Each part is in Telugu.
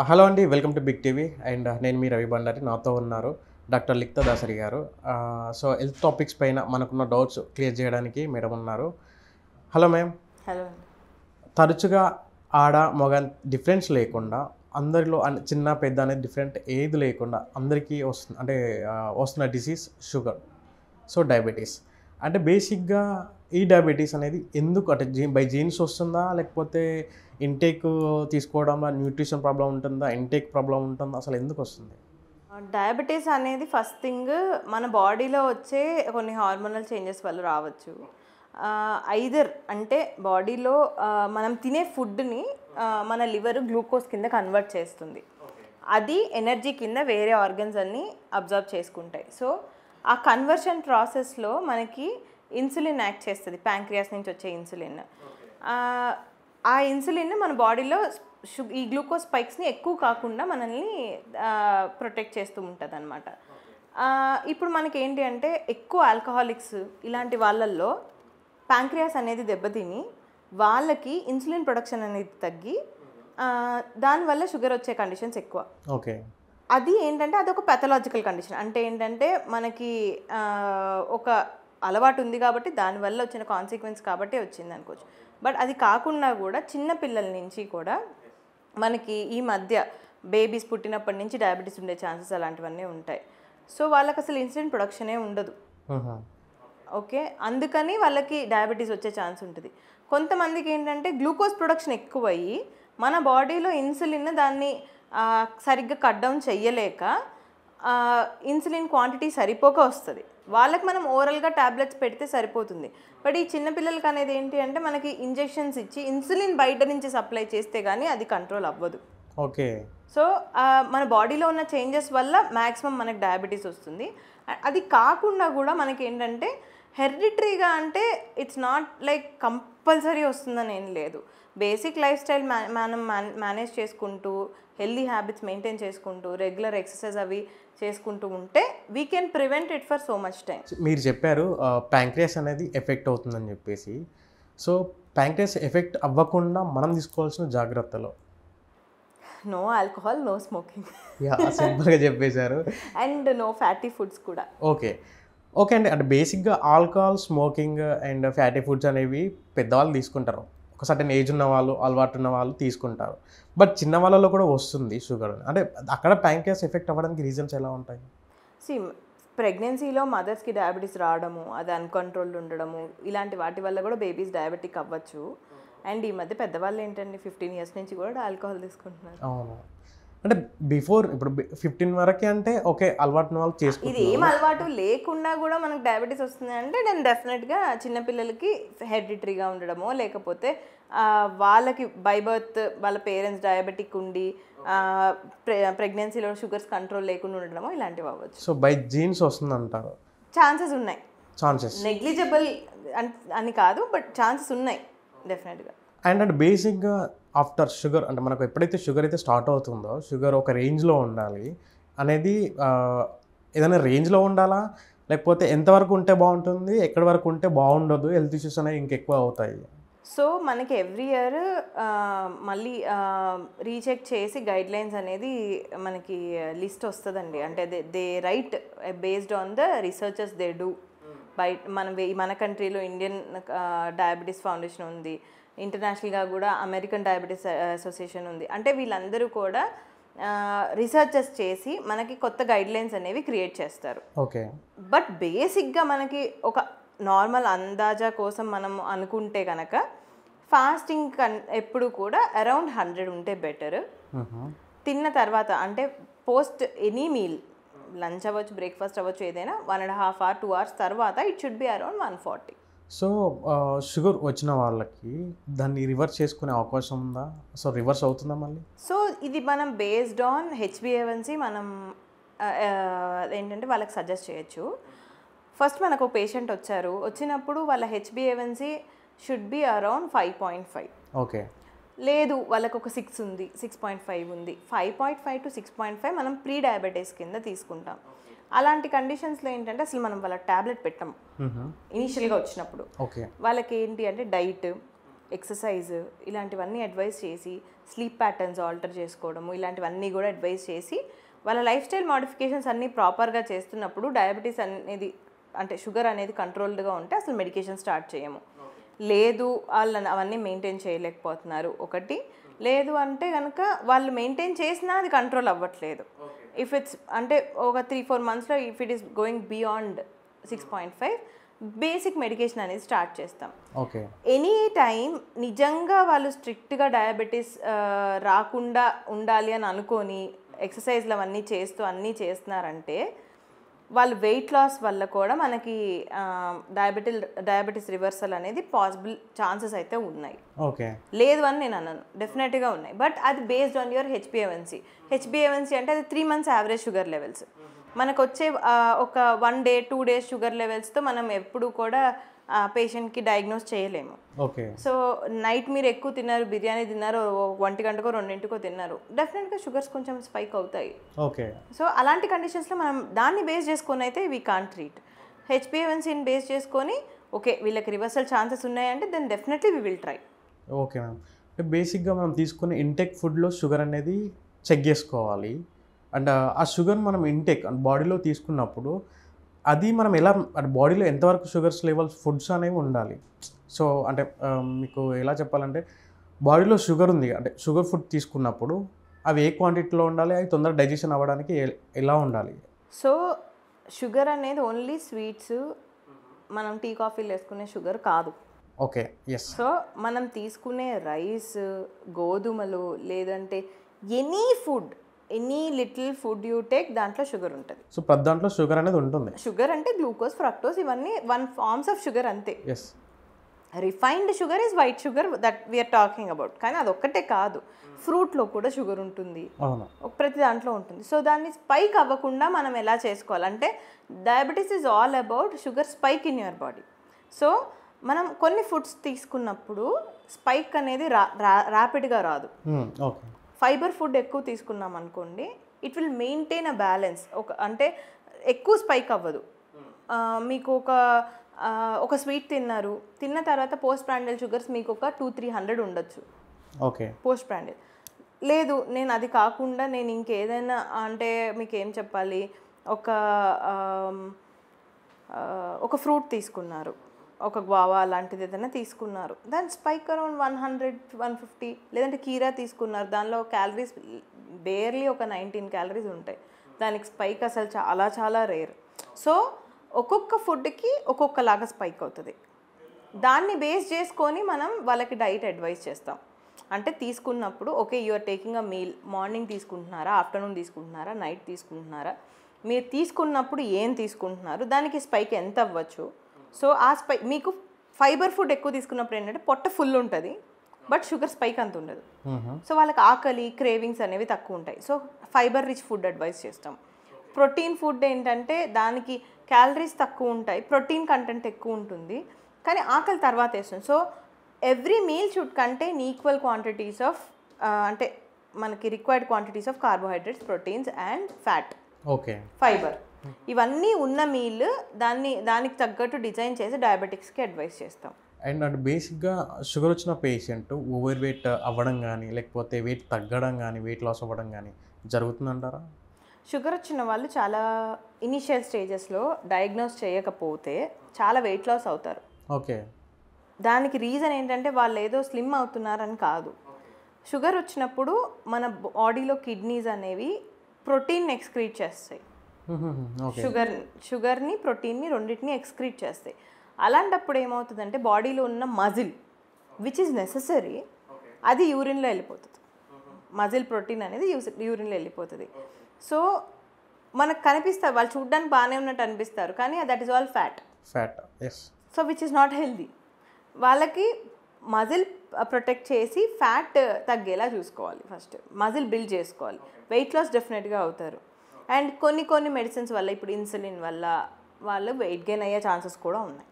హలో అండి. Welcome to Big TV. నేను మీ రవి బండారి. నాతో ఉన్నారు డాక్టర్ లిఖిత దాసరి గారు. సో, హెల్త్ టాపిక్స్ పైన మనకున్న డౌట్స్ క్లియర్ చేయడానికి మేడం ఉన్నారు. Hello ma'am. హలో. తరచుగా ఆడ, మగ డిఫరెన్స్ లేకుండా అందరిలో చిన్న, పెద్ద అనేది డిఫరెంట్ ఏది లేకుండా అందరికీ వస్తుంది. అంటే వస్తున్న డిసీజ్ షుగర్. So, diabetes. అంటే బేసిక్‌గా ఈ డయాబెటీస్ అనేది ఎందుకు అంటే బై జీన్స్ వస్తుందా? లేకపోతే ఇంటేక్ తీసుకోవడంలో న్యూట్రిషన్ ప్రాబ్లమ్ ఉంటుందా? ఇంటేక్ ప్రాబ్లమ్ ఉంటుందా? అసలు ఎందుకొస్తుంది? డయాబెటీస్ అనేది ఫస్ట్ థింగ్ మన బాడీలో వచ్చే కొన్ని హార్మోనల్ చేంజెస్ వల్ల రావచ్చు. ఐదర్ అంటే బాడీలో మనం తినే ఫుడ్ని మన లివర్ గ్లూకోజ్ కింద కన్వర్ట్ చేస్తుంది. అది ఎనర్జీ కింద వేరే ఆర్గన్స్ అన్నీ అబ్జర్వ్ చేసుకుంటాయి. సో ఆ కన్వర్షన్ ప్రాసెస్లో మనకి ఇన్సులిన్ యాక్ట్ చేస్తుంది, ప్యాంక్రియాస్ నుంచి వచ్చే ఇన్సులిన్. ఆ ఇన్సులిన్ మన బాడీలో ఈ గ్లూకోజ్ స్పైక్స్ని ఎక్కువ కాకుండా మనల్ని ప్రొటెక్ట్ చేస్తూ ఉంటుంది అనమాట. ఇప్పుడు మనకి ఏంటి అంటే ఎక్కువ ఆల్కహాలిక్స్ ఇలాంటి వాళ్ళల్లో ప్యాంక్రియాస్ అనేది దెబ్బతిని వాళ్ళకి ఇన్సులిన్ ప్రొడక్షన్ అనేది తగ్గి దానివల్ల షుగర్ వచ్చే కండిషన్స్ ఎక్కువ. ఓకే. అది ఏంటంటే అదొక పెథలాజికల్ కండిషన్. అంటే ఏంటంటే మనకి ఒక అలవాటు ఉంది కాబట్టి దానివల్ల వచ్చిన కాన్సిక్వెన్స్ కాబట్టి వచ్చింది అనుకోవచ్చు. బట్ అది కాకుండా కూడా చిన్న పిల్లల నుంచి కూడా మనకి ఈ మధ్య బేబీస్ పుట్టినప్పటి నుంచి డయాబెటీస్ ఉండే ఛాన్సెస్ అలాంటివన్నీ ఉంటాయి. సో వాళ్ళకి అసలు ఇన్సులిన్ ప్రొడక్షనే ఉండదు. ఓకే, అందుకని వాళ్ళకి డయాబెటీస్ వచ్చే ఛాన్స్ ఉంటుంది. కొంతమందికి ఏంటంటే గ్లూకోజ్ ప్రొడక్షన్ ఎక్కువయ్యి మన బాడీలో ఇన్సులిన్ దాన్ని సరిగ్గా కట్ డౌన్ చెయ్యలేక ఇన్సులిన్ క్వాంటిటీ సరిపోక వస్తుంది. వాళ్ళకి మనం ఓరల్గా ట్యాబ్లెట్స్ పెడితే సరిపోతుంది. బట్ ఈ చిన్నపిల్లలకి అనేది ఏంటి అంటే మనకి ఇంజెక్షన్స్ ఇచ్చి ఇన్సులిన్ బయట నుంచి సప్లై చేస్తే కానీ అది కంట్రోల్ అవ్వదు. ఓకే. సో మన బాడీలో ఉన్న చేంజెస్ వల్ల మ్యాక్సిమం మనకి డయాబెటీస్ వస్తుంది. అది కాకుండా కూడా మనకి ఏంటంటే హెరిడిటరీగా అంటే ఇట్స్ నాట్ లైక్ కంపల్సరీ వస్తుందని ఏం లేదు. బేసిక్ లైఫ్ స్టైల్ మనం మేనేజ్ చేసుకుంటూ హెల్దీ హ్యాబిట్స్ మెయింటైన్ చేసుకుంటూ రెగ్యులర్ ఎక్సర్సైజ్ అవి చేసుకుంటూ ఉంటే we can prevent it for so much time. మీరు చెప్పారు ప్యాంక్రియాస్ అనేది ఎఫెక్ట్ అవుతుందని చెప్పేసి. సో ప్యాంక్రియాస్ ఎఫెక్ట్ అవ్వకుండా మనం తీసుకోవాల్సిన జాగ్రత్తలు? No alcohol, no smoking. సింపుల్గా చెప్పేశారు. అండ్ నో ఫ్యాటీ ఫుడ్స్ కూడా. ఓకే. ఓకే అండి. అంటే బేసిక్గా alcohol, smoking and fatty foods అనేవి పెద్దవాళ్ళు తీసుకుంటారు. ఒక సర్టెన్ ఏజ్ ఉన్న వాళ్ళు, అలవాటు ఉన్న వాళ్ళు తీసుకుంటారు. బట్ చిన్న వాళ్ళలో కూడా వస్తుంది షుగర్. అంటే అక్కడ ప్యాంక్రియాస్ ఎఫెక్ట్ అవ్వడానికి రీజన్స్ ఎలా ఉంటాయి? ప్రెగ్నెన్సీలో మదర్స్కి డయాబెటీస్ రావడము, అది అన్కంట్రోల్డ్ ఉండడము, ఇలాంటి వాటి వల్ల కూడా బేబీస్ డయాబెటిక్ అవ్వచ్చు. అండ్ ఈ మధ్య పెద్దవాళ్ళు ఏంటండి 15 years నుంచి కూడా ఆల్కహాల్ తీసుకుంటున్నారు. అవును. అంటే బిఫోర్ ఇప్పుడు 15 వరకే అంటే ఓకే, అలవాటు వాళ్ళు చేసుకుంటారు. ఇది ఏం అలవాటు లేకుండా కూడా మనకు డయాబెటీస్ వస్తుంది అంటే నేను డెఫినెట్గా చిన్నపిల్లలకి హెరిడిటరీగా ఉండడమో లేకపోతే వాళ్ళకి బై బర్త్ వాళ్ళ పేరెంట్స్ డయాబెటిక్ ఉండి ప్రెగ్నెన్సీలో షుగర్స్ కంట్రోల్ లేకుండా ఉండడమో ఇలాంటివి అవ్వచ్చు. సో బై జీన్స్ వస్తుంది అంటారు? ఛాన్సెస్ ఉన్నాయి. నెగ్లిజిబుల్ అని కాదు, బట్ ఛాన్సెస్ ఉన్నాయి డెఫినెట్గా. అండ్ అంటే బేసిక్గా ఆఫ్టర్ షుగర్ అంటే మనకు ఎప్పుడైతే షుగర్ అయితే స్టార్ట్ అవుతుందో షుగర్ ఒక రేంజ్లో ఉండాలి అనేది ఏదైనా రేంజ్లో ఉండాలా? లేకపోతే ఎంతవరకు ఉంటే బాగుంటుంది, ఎక్కడి వరకు ఉంటే బాగుండదు, హెల్త్ ఇష్యూస్ అనేవి ఇంకెక్కువ అవుతాయి? సో మనకి ఎవ్రీ ఇయర్ మళ్ళీ రీచెక్ చేసి గైడ్ లైన్స్ అనేది మనకి లిస్ట్ వస్తుందండి. అంటే they right based on the researchers they do. మన కంట్రీలో ఇండియన్ డయాబెటీస్ ఫౌండేషన్ ఉంది, ఇంటర్నేషనల్గా కూడా అమెరికన్ డయాబెటీస్ అసోసియేషన్ ఉంది. అంటే వీళ్ళందరూ కూడా రీసెర్చెస్ చేసి మనకి కొత్త గైడ్లైన్స్ అనేవి క్రియేట్ చేస్తారు. ఓకే. బట్ బేసిక్గా మనకి ఒక నార్మల్ అందాజా కోసం మనం అనుకుంటే కనుక ఫాస్టింగ్ ఎప్పుడు కూడా అరౌండ్ 100 ఉంటే బెటర్. తిన్న తర్వాత అంటే పోస్ట్ ఎనీ మీల్, లంచ్ అవ్వచ్చు, బ్రేక్ఫాస్ట్ అవ్వచ్చు, ఏదైనా 1.5 hours 2 hours తర్వాత it should be around 140. So sugar వచ్చిన వాళ్ళకి దాన్ని రివర్స్ చేసుకునే అవకాశం ఉందా? సో రివర్స్ అవుతుందా మళ్ళీ? సో ఇది మనం బేస్డ్ ఆన్ HbA1c మనం ఏంటంటే వాళ్ళకి సజెస్ట్ చేయొచ్చు. ఫస్ట్ మనకు ఒక పేషెంట్ వచ్చినప్పుడు వాళ్ళ HbA1c should be around 5.5. Okay. లేదు వాళ్ళకు ఒక 6 ఉంది, 6.5 ఉంది, 5.5 to 6.5 మనం ప్రీ డయాబెటీస్ కింద తీసుకుంటాం. అలాంటి కండిషన్స్లో ఏంటంటే అసలు మనం వాళ్ళ ట్యాబ్లెట్ పెట్టాము ఇనీషియల్గా వచ్చినప్పుడు. ఓకే. వాళ్ళకి ఏంటి అంటే డైట్, ఎక్సర్సైజ్ ఇలాంటివన్నీ అడ్వైస్ చేసి స్లీప్ ప్యాటర్న్స్ ఆల్టర్ చేసుకోవడము ఇలాంటివన్నీ కూడా అడ్వైస్ చేసి వాళ్ళ లైఫ్ స్టైల్ మోడిఫికేషన్స్ అన్నీ ప్రాపర్గా చేస్తున్నప్పుడు డయాబెటీస్ అనేది అంటే షుగర్ అనేది కంట్రోల్డ్గా ఉంటే అసలు మెడికేషన్ స్టార్ట్ చేయము. లేదు వాళ్ళని అవన్నీ మెయింటైన్ చేయలేకపోతున్నారు ఒకటి, లేదు అంటే కనుక వాళ్ళు మెయింటైన్ చేసినా అది కంట్రోల్ అవ్వట్లేదు. ఇఫ్ ఇట్స్ అంటే ఒక 3-4 monthsలో if it is going beyond 6.5 basic medication అనేది స్టార్ట్ చేస్తాం. ఓకే. ఎనీ టైం నిజంగా వాళ్ళు స్ట్రిక్ట్గా డయాబెటీస్ రాకుండా ఉండాలి అని అనుకొని ఎక్సర్సైజ్లు అవన్నీ చేస్తూ అన్నీ చేస్తున్నారంటే వాళ్ళు వెయిట్ లాస్ వల్ల కూడా మనకి డయాబెటీస్ రివర్సల్ అనేది పాసిబుల్ ఛాన్సెస్ అయితే ఉన్నాయి. ఓకే. లేదు అని నేను అన్నాను, డెఫినెట్గా ఉన్నాయి. బట్ అది బేస్డ్ ఆన్ యువర్ హెచ్బిఏవన్సీ అంటే అది 3 months యావరేజ్ షుగర్ లెవెల్స్. మనకు వచ్చే ఒక 1 day 2 days షుగర్ లెవెల్స్తో మనం ఎప్పుడు కూడా పేషెంట్కి డయాగ్నోస్ చేయలేము. ఓకే. సో నైట్ మీరు ఎక్కువ తిన్నారు, బిర్యానీ తిన్నారు, 1 గంటకో 2 తిన్నారు, డెఫినెట్గా షుగర్స్ కొంచెం స్పైక్ అవుతాయి. ఓకే. సో అలాంటి కండిషన్స్లో మనం దాన్ని బేస్ చేసుకొని అయితే వీ కాంట్ ట్రీట్. హెచ్బిఏవన్సీని బేస్ చేసుకొని ఓకే వీళ్ళకి రివర్సల్ ఛాన్సెస్ ఉన్నాయంటే then definitely we will try. Okay ma'am. బేసిక్గా మనం తీసుకునే ఇంటేక్ ఫుడ్లో షుగర్ అనేది చెక్ చేసుకోవాలి. అండ్ ఆ షుగర్ మనం ఇంటేక్ బాడీలో తీసుకున్నప్పుడు అది మనం ఎలా అంటే బాడీలో ఎంతవరకు షుగర్స్ లెవెల్స్ ఫుడ్స్ అనేవి ఉండాలి. సో అంటే మీకు ఎలా చెప్పాలంటే బాడీలో షుగర్ ఉంది అంటే షుగర్ ఫుడ్ తీసుకున్నప్పుడు అవి ఏ క్వాంటిటీలో ఉండాలి, అవి తొందరగా డైజెషన్ అవ్వడానికి ఎలా ఉండాలి? సో షుగర్ అనేది ఓన్లీ స్వీట్స్ మనం టీ కాఫీలు వేసుకునే షుగర్ కాదు. ఓకే. ఎస్. సో మనం తీసుకునే రైస్, గోధుమలు, లేదంటే any food, any little food you take దాంట్లో షుగర్ ఉంటుంది. సో ప్రతి దాంట్లో షుగర్ అనేది ఉంటుంది. షుగర్ అంటే గ్లూకోజ్, ఫ్రక్టోజ్ ఇవన్నీ 1 forms ఆఫ్ షుగర్ అంతే. Yes. Refined sugar is white sugar that we're talking about. కానీ అదొక్కటే కాదు, ఫ్రూట్లో కూడా షుగర్ ఉంటుంది, ప్రతి దాంట్లో ఉంటుంది. సో దాన్ని స్పైక్ అవ్వకుండా మనం ఎలా చేసుకోవాలంటే diabetes is all about sugar spike in your body. So మనం కొన్ని ఫుడ్స్ తీసుకున్నప్పుడు స్పైక్ అనేది ర్యాపిడ్గా రాదు. ఫైబర్ ఫుడ్ ఎక్కువ తీసుకున్నాం అనుకోండి, it will maintain a balance. అంటే ఎక్కువ స్పైక్ అవ్వదు. మీకు ఒక స్వీట్ తిన్న తర్వాత పోస్ట్ ప్రాండియల్ షుగర్స్ మీకు ఒక 200-300 ఉండొచ్చు. ఓకే. పోస్ట్ ప్రాండియల్ లేదు, నేను అది కాకుండా నేను ఇంకేదైనా అంటే మీకు ఏం చెప్పాలి, ఒక ఫ్రూట్ తీసుకున్నారు, ఒక గ్వావా లాంటిది ఏదైనా తీసుకున్నారు, దాని స్పైక్ అరౌండ్ 100-150. లేదంటే కీరా తీసుకున్నారు, దానిలో క్యాలరీస్ బేర్లీ ఒక 19 calories ఉంటాయి, దానికి స్పైక్ అసలు చాలా చాలా రేర్. సో ఒక్కొక్క ఫుడ్కి ఒక్కొక్కలాగా స్పైక్ అవుతుంది. దాన్ని బేస్ చేసుకొని మనం వాళ్ళకి డైట్ అడ్వైస్ చేస్తాం. అంటే తీసుకున్నప్పుడు okay you are taking a meal, morning తీసుకుంటున్నారా, ఆఫ్టర్నూన్ తీసుకుంటున్నారా, నైట్ తీసుకుంటున్నారా, మీరు తీసుకున్నప్పుడు ఏం తీసుకుంటున్నారు, దానికి స్పైక్ ఎంత అవ్వచ్చు. సో ఆ స్పైక్ మీకు ఫైబర్ ఫుడ్ ఎక్కువ తీసుకున్నప్పుడు ఏంటంటే పొట్ట ఫుల్ ఉంటుంది, బట్ షుగర్ స్పైక్ అంత ఉండదు. సో వాళ్ళకి ఆకలి, క్రేవింగ్స్ అనేవి తక్కువ ఉంటాయి. So fibre rich food advice చేస్తాం. ప్రోటీన్ ఫుడ్ ఏంటంటే దానికి క్యాలరీస్ తక్కువ ఉంటాయి, ప్రోటీన్ కంటెంట్ ఎక్కువ ఉంటుంది, కానీ ఆకలి తర్వాత వేస్తుంది. So every meal should contain equal quantities of అంటే మనకి required quantities of carbohydrates, proteins and fat, okay, fibre, ఇవన్నీ ఉన్న మీల్ దానికి తగ్గట్టు డిజైన్ చేసి డయాబెటిక్స్కి అడ్వైస్ చేస్తాం. అండ్ అంటే బేసిక్గా షుగర్ వచ్చిన పేషెంట్ ఓవర్ వెయిట్ అవ్వడం కానీ లేకపోతే వెయిట్ తగ్గడం కానీ వెయిట్ లాస్ అవ్వడం కానీ జరుగుతుందంటారా? షుగర్ వచ్చిన వాళ్ళు చాలా ఇనిషియల్ స్టేజెస్లో డయాగ్నోస్ చేయకపోతే చాలా వెయిట్ లాస్ అవుతారు. ఓకే. దానికి రీజన్ ఏంటంటే వాళ్ళు ఏదో స్లిమ్ అవుతున్నారని కాదు. షుగర్ వచ్చినప్పుడు మన బాడీలో కిడ్నీస్ అనేవి ప్రోటీన్ ఎక్స్క్రీట్ చేస్తాయి. షుగర్ని ప్రోటీన్ని రెండింటిని ఎక్స్క్రీట్ చేస్తాయి. అలాంటప్పుడు ఏమవుతుందంటే బాడీలో ఉన్న మజిల్ విచ్ ఈజ్ నెససరీ అది యూరిన్లో వెళ్ళిపోతుంది. మజిల్ ప్రోటీన్ అనేది యూరిన్లో వెళ్ళిపోతుంది. సో మనకు కనిపిస్తారు, వాళ్ళు చూడడానికి బాగానే ఉన్నట్టు అనిపిస్తారు, కానీ that is all fat. So which is not healthy. వాళ్ళకి మజిల్ ప్రొటెక్ట్ చేసి ఫ్యాట్ తగ్గేలా చూసుకోవాలి. ఫస్ట్ మజిల్ బిల్డ్ చేసుకోవాలి. వెయిట్ లాస్ డెఫినెట్గా అవుతారు. అండ్ కొన్ని మెడిసిన్స్ వల్ల, ఇప్పుడు ఇన్సులిన్ వల్ల వాళ్ళు వెయిట్ గెయిన్ అయ్యే ఛాన్సెస్ కూడా ఉన్నాయి.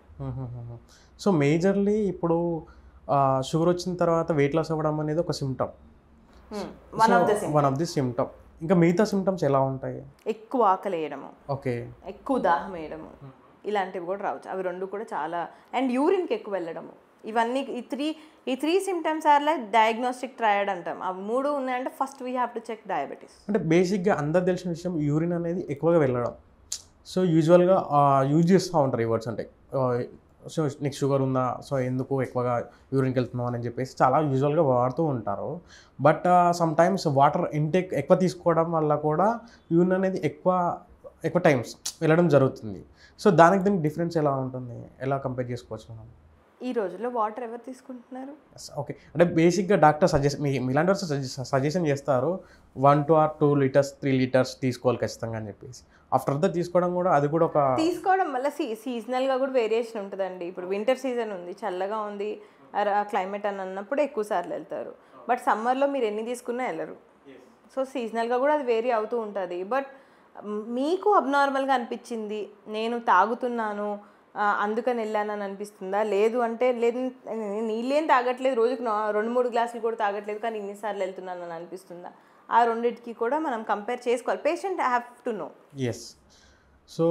సో మేజర్లీ ఇప్పుడు షుగర్ వచ్చిన తర్వాత వెయిట్ లాస్ అవ్వడం అనేది ఒక symptom, one of the symptom. ఇంకా మిగతా సిమ్టమ్స్ ఎలా ఉంటాయి? ఎక్కువ ఆకలి వేయడము, ఓకే, ఎక్కువ దాహం వేయడము, ఇలాంటివి కూడా రావచ్చు. అవి రెండు కూడా చాలా. అండ్ యూరిన్కి ఎక్కువ వెళ్ళడము, ఇవన్నీ ఈ three symptoms are like diagnostic triad అంటాం. ఆ 3 ఉన్నాయంటే first we have to check diabetes. అంటే బేసిక్గా అందరు తెలిసిన విషయం యూరిన్ అనేది ఎక్కువగా వెళ్ళడం. సో యూజువల్గా యూజ్ చేస్తూ ఉంటారు ఈ వర్డ్స్ అంటే సో నీకు షుగర్ ఉందా, సో ఎందుకు ఎక్కువగా యూరిన్కి వెళ్తున్నావు అని చెప్పేసి చాలా యూజువల్గా వాడుతూ ఉంటారు. But some times water intake ఎక్కువ తీసుకోవడం వల్ల కూడా యూరిన్ అనేది ఎక్కువ టైమ్స్ వెళ్ళడం జరుగుతుంది. సో దీనికి డిఫరెన్స్ ఎలా ఉంటుంది, ఎలా కంపేర్ చేసుకోవచ్చు మనం? ఈ రోజుల్లో వాటర్ ఎవరు తీసుకుంటున్నారు? ఓకే, అంటే బేసిక్గా డాక్టర్ మీలాంటి వారు సజెషన్ చేస్తారు 1 to 2 లీటర్స్ 3 లీటర్స్ తీసుకోవాలి ఖచ్చితంగా అని చెప్పేసి. ఆఫ్టర్ ద తీసుకోవడం కూడా అది కూడా ఒక తీసుకోవడం వల్ల సీజనల్గా కూడా వేరియేషన్ ఉంటుందండి. ఇప్పుడు వింటర్ సీజన్ ఉంది, చల్లగా ఉంది క్లైమేట్ అని అన్నప్పుడు ఎక్కువ సార్లు వెళ్తారు. బట్ సమ్మర్లో మీరు ఎన్ని తీసుకున్నా వెళ్ళరు. సో సీజనల్గా కూడా అది వేరీ అవుతూ ఉంటుంది. బట్ మీకు అబ్నార్మల్గా అనిపించింది, నేను తాగుతున్నాను అందుకని వెళ్ళానని అనిపిస్తుందా? లేదు అంటే లేదు నీళ్ళేం తాగట్లేదు, రోజుకు 2-3 గ్లాసులు కూడా తాగట్లేదు కానీ ఇన్నిసార్లు వెళ్తున్నానని అనిపిస్తుందా? ఆ రెండింటికి కూడా మనం కంపేర్ చేసుకోవాలి. Patient have to know. Yes. So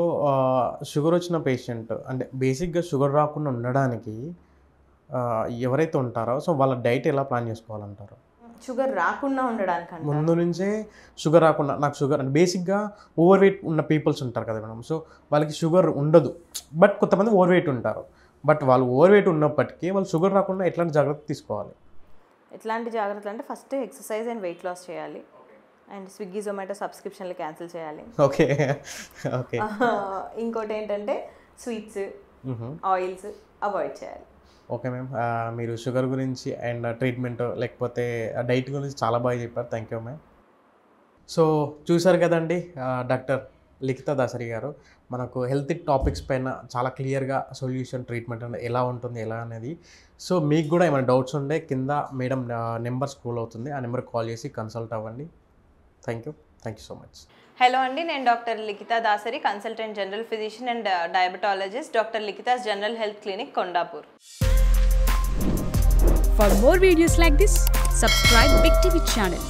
sugar వచ్చిన పేషెంట్ అంటే బేసిక్గా షుగర్ రాకుండా ఉండడానికి ఎవరైతే ఉంటారో సో వాళ్ళ డైట్ ఎలా ప్లాన్ చేసుకోవాలంటారు? షుగర్ రాకుండా ఉండడానికి ముందు నుంచే షుగర్ రాకుండా, నాకు షుగర్ అంటే బేసిక్గా ఓవర్ వెయిట్ ఉన్న పీపుల్స్ ఉంటారు కదా మేడం. సో వాళ్ళకి షుగర్ ఉండదు, బట్ కొంతమంది ఓవర్ వెయిట్ ఉంటారు. బట్ వాళ్ళు ఓవర్ వెయిట్ ఉన్నప్పటికీ వాళ్ళు షుగర్ రాకుండా ఎట్లాంటి జాగ్రత్త తీసుకోవాలి? ఎట్లాంటి జాగ్రత్తలు అంటే first exercise and weight loss చేయాలి, అండ్ స్విగ్గీ జొమాటో సబ్స్క్రిప్షన్లు క్యాన్సిల్ చేయాలి. Okay okay. ఇంకోటి ఏంటంటే స్వీట్స్ ఆయిల్స్ అవాయిడ్ చేయాలి. ఓకే మ్యామ్, మీరు షుగర్ గురించి అండ్ ట్రీట్మెంట్ లేకపోతే డైట్ గురించి చాలా బాగా చెప్పారు. Thank you ma'am. సో చూసారు కదండి, డాక్టర్ లిఖితా దాసరి గారు మనకు హెల్త్ టాపిక్స్ పైన చాలా క్లియర్గా సొల్యూషన్ ట్రీట్మెంట్ అనేది ఎలా ఉంటుంది ఎలా అనేది. సో మీకు కూడా ఏమైనా డౌట్స్ ఉంటే కింద మేడం నెంబర్ స్క్రోల్ అవుతుంది, ఆ నెంబర్కి కాల్ చేసి కన్సల్ట్ అవ్వండి. Thank you so much. Hello అండి, నేను doctor Likhitha Dasari, consultant general physician and diabetologist, doctor Likhitha's general health clinic, Kondapur. For more videos like this, subscribe Big TV channel.